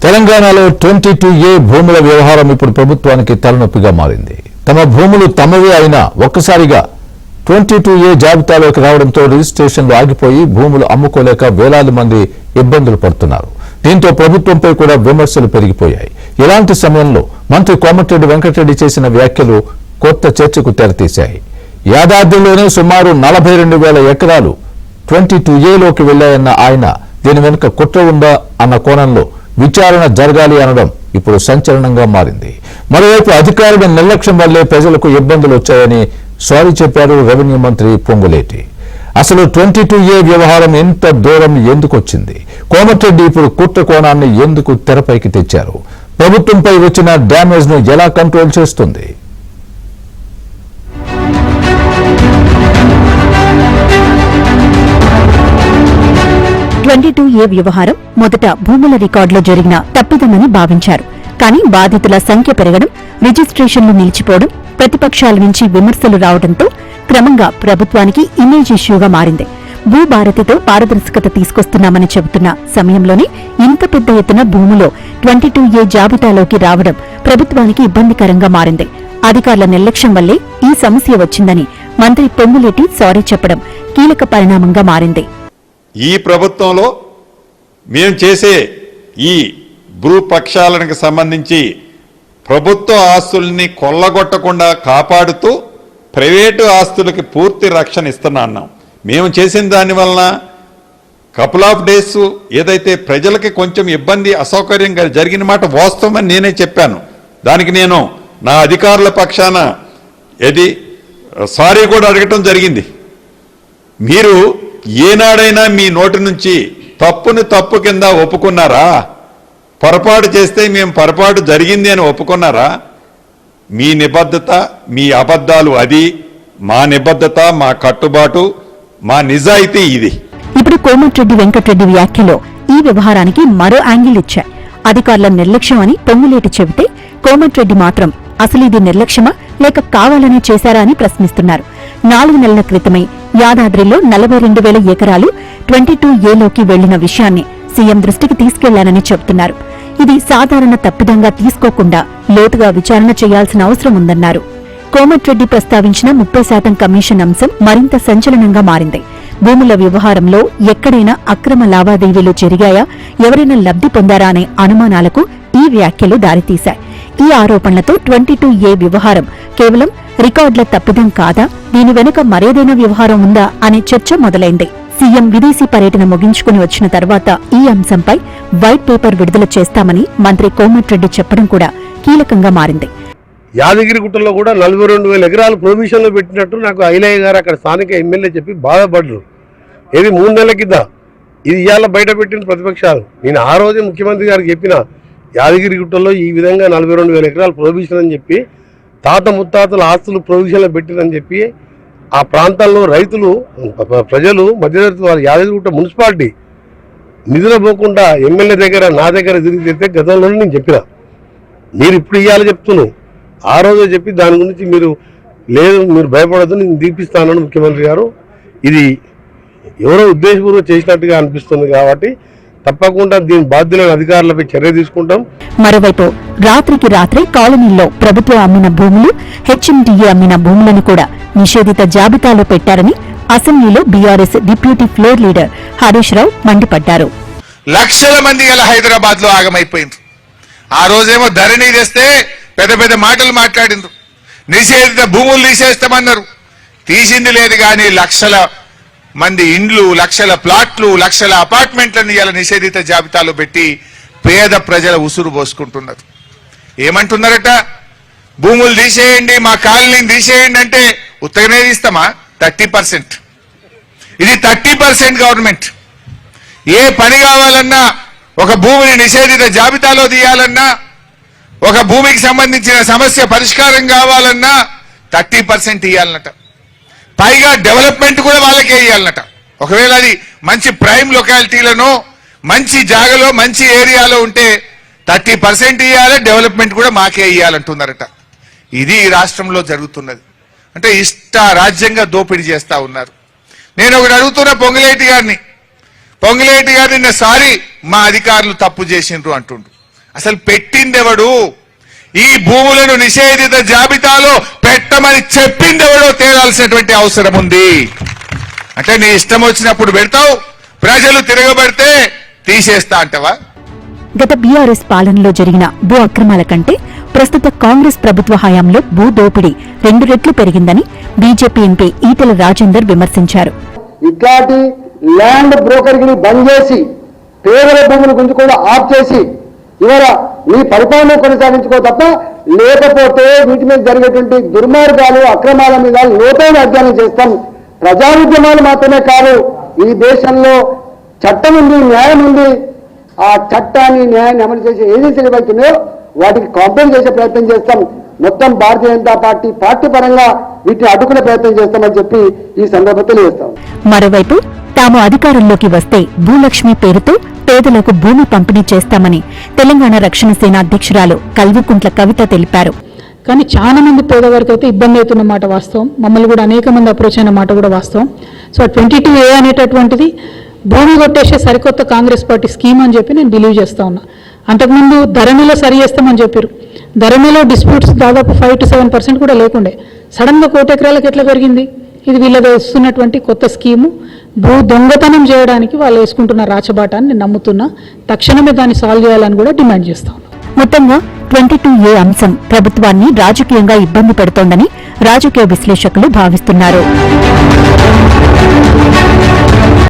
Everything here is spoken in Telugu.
తెలంగాణలో 22A భూముల వ్యవహారం ఇప్పుడు ప్రభుత్వానికి తలనొప్పిగా మారింది. తమ భూములు తమవే అయినా ఒక్కసారిగా 22A జాబితాలోకి రావడంతో రిజిస్ట్రేషన్లు ఆగిపోయి భూములు అమ్ముకోలేక వేలాది మంది ఇబ్బందులు పడుతున్నారు. దీంతో ప్రభుత్వంపై కూడా విమర్శలు పెరిగిపోయాయి. ఇలాంటి సమయంలో మంత్రి కోమటిరెడ్డి వెంకటరెడ్డి చేసిన వ్యాఖ్యలు కొత్త చర్చకు తెరతీశాయి. యాదాద్రిలోనే సుమారు 42,000 ఎకరాలు 22Aలోకి వెళ్లాయన్న ఆయన దీని వెనుక కుట్ర ఉందా అన్న కోణంలో విచారణ జరగాలి అనడం ఇప్పుడు సంచలనంగా మారింది. మరోవైపు అధికారుల నిర్లక్ష్యం వల్లే ప్రజలకు ఇబ్బందులు వచ్చాయని సారీ చెప్పారు రెవెన్యూ మంత్రి పొంగులేటి. అసలు 22A వ్యవహారం ఎంత దూరం ఎందుకు వచ్చింది? కోమటిరెడ్డి ఇప్పుడు కుట్ర కోణాన్ని ఎందుకు తెరపైకి తెచ్చారు? ప్రభుత్వంపై వచ్చిన డ్యామేజ్ ను ఎలా కంట్రోల్ చేస్తుంది? 22A వ్యవహారం మొదట భూముల రికార్డులో జరిగిన తప్పిదమని భావించారు. కానీ బాధితుల సంఖ్య పెరగడం, రిజిస్ట్రేషన్లు నిలిచిపోవడం, ప్రతిపక్షాల నుంచి విమర్శలు రావడంతో క్రమంగా ప్రభుత్వానికి ఇమేజ్ ఇష్యూగా మారింది. భూభారతితో పారదర్శకత తీసుకొస్తున్నామని చెబుతున్న సమయంలోనే ఇంత పెద్ద ఎత్తున భూములో 22A జాబితాలోకి రావడం ప్రభుత్వానికి ఇబ్బందికరంగా మారింది. అధికారుల నిర్లక్ష్యం వల్లే ఈ సమస్య వచ్చిందని మంత్రి పొంగులేటి సారీ చెప్పడం కీలక పరిణామంగా మారింది. ఈ ప్రభుత్వంలో మేము చేసే ఈ భూపక్షాలకు సంబంధించి ప్రభుత్వ ఆస్తుల్ని కొల్లగొట్టకుండా కాపాడుతూ ప్రైవేటు ఆస్తులకి పూర్తి రక్షణ ఇస్తున్నాం. మేము చేసిన దానివలన కపుల్ ఆఫ్ డేస్ ఏదైతే ప్రజలకి కొంచెం ఇబ్బంది అసౌకర్యంగా జరిగిన మాట వాస్తవమని నేనే చెప్పాను. దానికి నేను నా అధికారుల పక్షాన సారీ కూడా అడగటం జరిగింది. మీరు ఏనాడైనా మీ నోటి నుంచి తప్పుని తప్పు కింద ఒప్పుకున్నారా? పొరపాటు చేస్తే మేము పొరపాటు జరిగింది అని ఒప్పుకున్నారా? మీ నిబద్ధత, మీ అబద్ధాలు అది, మా నిబద్ధత, మా కట్టుబాటు, మా నిజాయితీ ఇది. ఇప్పుడు కోమటిరెడ్డి వెంకటరెడ్డి వ్యాఖ్యలో ఈ వ్యవహారానికి మరో యాంగిల్ ఇచ్చారు. అధికారుల నిర్లక్ష్యం అని పొంగులేటి చెబితే కోమటిరెడ్డి మాత్రం అసలు ఇది నిర్లక్ష్యమా లేక కావాలని చేశారా అని ప్రశ్నిస్తున్నారు. 4 నెలల క్రితమే యాదాద్రిలో 42,000 ఎకరాలు 22Aలోకి వెళ్లిన విషయాన్ని సీఎం దృష్టికి తీసుకెళ్లానని చెబుతున్నారు. ఇది సాధారణ తప్పిదంగా తీసుకోకుండా లోతుగా విచారణ చేయాల్సిన అవసరం ఉందన్నారు. కోమటిరెడ్డి ప్రస్తావించిన 30% కమిషన్ అంశం మరింత సంచలనంగా మారింది. భూముల వ్యవహారంలో ఎక్కడైనా అక్రమ లావాదేవీలు జరిగాయా, ఎవరైనా లబ్ధి పొందారా అనే అనుమానాలకు ఈ వ్యాఖ్యలు దారితీశాయి. ఈ ఆరోపణలతో 22A వ్యవహారం కేవలం రికార్డుల తప్పిదం కాదా, దీని వెనుక మరేదైనా వ్యవహారం ఉందా అనే చర్చ మొదలైంది. సీఎం విదేశీ పర్యటన ముగించుకుని వచ్చిన తర్వాత ఈ అంశంపై వైట్ పేపర్ విడుదల చేస్తామని మంత్రి కోమటిరెడ్డి చెప్పడం కూడా కీలకంగా మారింది. యాదగిరిగుట్టలో కూడా 42,000 ఎకరాలు ప్రొవిజన్లో పెట్టినట్టు నాకు ఐలయ్య గారు అక్కడ స్థానిక ఎమ్మెల్యే చెప్పి బాధపడ్డారు. ఇది 3 నెలల కింద, ఇది ఇవాళ బయట పెట్టిన ప్రతిపక్షాలు. నేను ఆ రోజే ముఖ్యమంత్రి గారికి చెప్పిన, యాదగిరిగుట్టలో ఈ విధంగా 42,000 ఎకరాలు ప్రొవిజన్ అని చెప్పి, తాత ముత్తాతల ఆస్తులు ప్రొవిజన్లో పెట్టినని చెప్పి ఆ ప్రాంతాల్లో రైతులు, ప్రజలు, మధ్యతరగతి వారు యాదగిరిగుట్ట మున్సిపాలిటీ నిధులు పోకుండా ఎమ్మెల్యే దగ్గర, నా దగ్గర తిరిగి తెస్తే గతంలోనే నేను చెప్పిన. మీరు ఇప్పుడు ఇవ్వాలి చెప్తున్నాను, ఆ రోజే చెప్పి దాని గురించి మీరు లేదు, మీరు భయపడద్దు, నేను దీపిస్తానని ముఖ్యమంత్రి గారు. ఇది ఎవరో ఉద్దేశపూర్వకం చేసినట్టుగా అనిపిస్తుంది కాబట్టి తప్పకుండా దీని బాధ్యులైన అధికారులపై చర్య తీసుకుంటాం. మరోవైపు రాత్రికి రాత్రే కాలనీల్లో ప్రభుత్వం అమ్మిన భూములు, హెచ్ఎండిఏ అమ్మిన భూములను కూడా నిషేధిత జాబితాలో పెట్టారని అసెంబ్లీలో BRS deputy floor leader Harish Rao మండిపడ్డారు. లక్షల మంది ఇలా హైదరాబాద్ లో ఆగమైపోయింది. ఆ రోజేమో ధరణి తెస్తే పెద్ద పెద్ద మాటలు మాట్లాడిండ్రు, నిషేధిత భూములు తీసేస్తామన్నారు. తీసింది లేదు కానీ లక్షల మంది ఇండ్లు, లక్షల ప్లాట్లు, లక్షల అపార్ట్మెంట్లను ఇలా నిషేధిత జాబితాలో పెట్టి పేద ప్రజల ఉసురు పోసుకుంటున్నారు. ఏమంటున్నారట, భూములు తీసేయండి, మా కాలనీని తీసేయండి అంటే ఉత్తగానే తీస్తామా? 30%. ఇది 30% గవర్నమెంట్. ఏ పని కావాలన్నా, ఒక భూమిని నిషేధిత జాబితాలో తీయాలన్నా, ఒక భూమికి సంబంధించిన సమస్య పరిష్కారం కావాలన్నా 30% ఇవ్వాలన్నట. పైగా డెవలప్మెంట్ కూడా వాళ్ళకే ఇవ్వాలన్నట. ఒకవేళ అది మంచి ప్రైమ్ లొకాలిటీలను, మంచి జాగలో, మంచి ఏరియాలో ఉంటే 30% ఇవ్వాలి, డెవలప్మెంట్ కూడా మాకే ఇవ్వాలంటున్నారట. ఇది ఈ రాష్ట్రంలో జరుగుతున్నది. అంటే రాజ్యంగా దోపిడీ చేస్తా ఉన్నారు. నేను ఒకటి అడుగుతున్న పొంగులేటి గారిని నిన్న సారీ మా అధికారులు తప్పు చేసిండ్రు అంటుండ్రు. అసలు పెట్టిందెవడు? ఈ భూములను నిషేధిత జాబితాలో పెట్టమని చెప్పిందెవడో తేలాల్సినటువంటి అవసరం ఉంది. అంటే నీ ఇష్టం వచ్చినప్పుడు పెడతావు, ప్రజలు తిరగబడితే తీసేస్తా అంటవా? గత బీఆర్ఎస్ పాలనలో జరిగిన భూ అక్రమాల కంటే ప్రస్తుత కాంగ్రెస్ ప్రభుత్వ హయాంలో భూ దోపిడీ 2 రెట్లు పెరిగిందని బీజేపీ ఎంపీ ఈటెల రాజేందర్ విమర్శించారు. ఇట్లాంటి ల్యాండ్ బ్రోకర్ని బంద్ చేసి పేదల భూముల గురించి కూడా ఆఫ్ చేసి ఇవాళ మీ పరిపాలన కొనసాగించుకో తప్ప, లేకపోతే వీటి మీద జరిగేటువంటి దుర్మార్గాలు అక్రమాల మీద లోతైన అధ్యయనం చేస్తాం. ప్రజా ఉద్యమాలు మాత్రమే కాదు, ఈ దేశంలో చట్టం ఉంది, న్యాయం ఉంది. ఆ చట్టాన్ని న్యాయాన్ని అమలు చేసే ఏజెన్సీలు ఏవైతున్నాయో వాటికి కాంప్లైంట్ చేసే ప్రయత్నం చేస్తాం. మొత్తం భారతీయ జనతా పార్టీ పరంగా వీటిని అడ్డుకునే ప్రయత్నం చేస్తామని చెప్పి ఈ సందర్భంగా తెలియజేస్తాం. మరోవైపు తాము అధికారంలోకి వస్తే భూలక్ష్మి పేరుతో పేదలకు భూమి పంపిణీ చేస్తామని తెలంగాణ రక్షణ సేన అధ్యక్షురాలు కల్వకుంట్ల కవిత తెలిపారు. కానీ చాలా మంది పేదవారికి అయితే ఇబ్బంది అవుతున్న మాట వాస్తవం. మమ్మల్ని కూడా అనేక మంది అప్రోచ్ అయిన మాట కూడా వాస్తవం. సో 22A అనేటటువంటిది భూమి కొట్టేసే సరికొత్త కాంగ్రెస్ పార్టీ స్కీమ్ అని చెప్పి నేను బిలీవ్ చేస్తా ఉన్నా. అంతకుముందు ధరణిలో సరి చేస్తామని చెప్పారు. ధరణిలో డిస్ప్యూట్స్ దాదాపు 5 to 7% కూడా లేకుండే. సడన్గా 1 కోటి ఎకరాలకు ఎట్లా పెరిగింది? ఇది వీళ్ళది వస్తున్నటువంటి కొత్త స్కీము. భూ దొంగతనం చేయడానికి వాళ్ళు వేసుకుంటున్న రాచబాట అని నేను నమ్ముతున్నా. తక్షణమే దాన్ని సాల్వ్ చేయాలని కూడా డిమాండ్ చేస్తా ఉన్నా. మొత్తంగా 22A అంశం ప్రభుత్వాన్ని రాజకీయంగా ఇబ్బంది పెడుతోందని రాజకీయ విశ్లేషకులు భావిస్తున్నారు.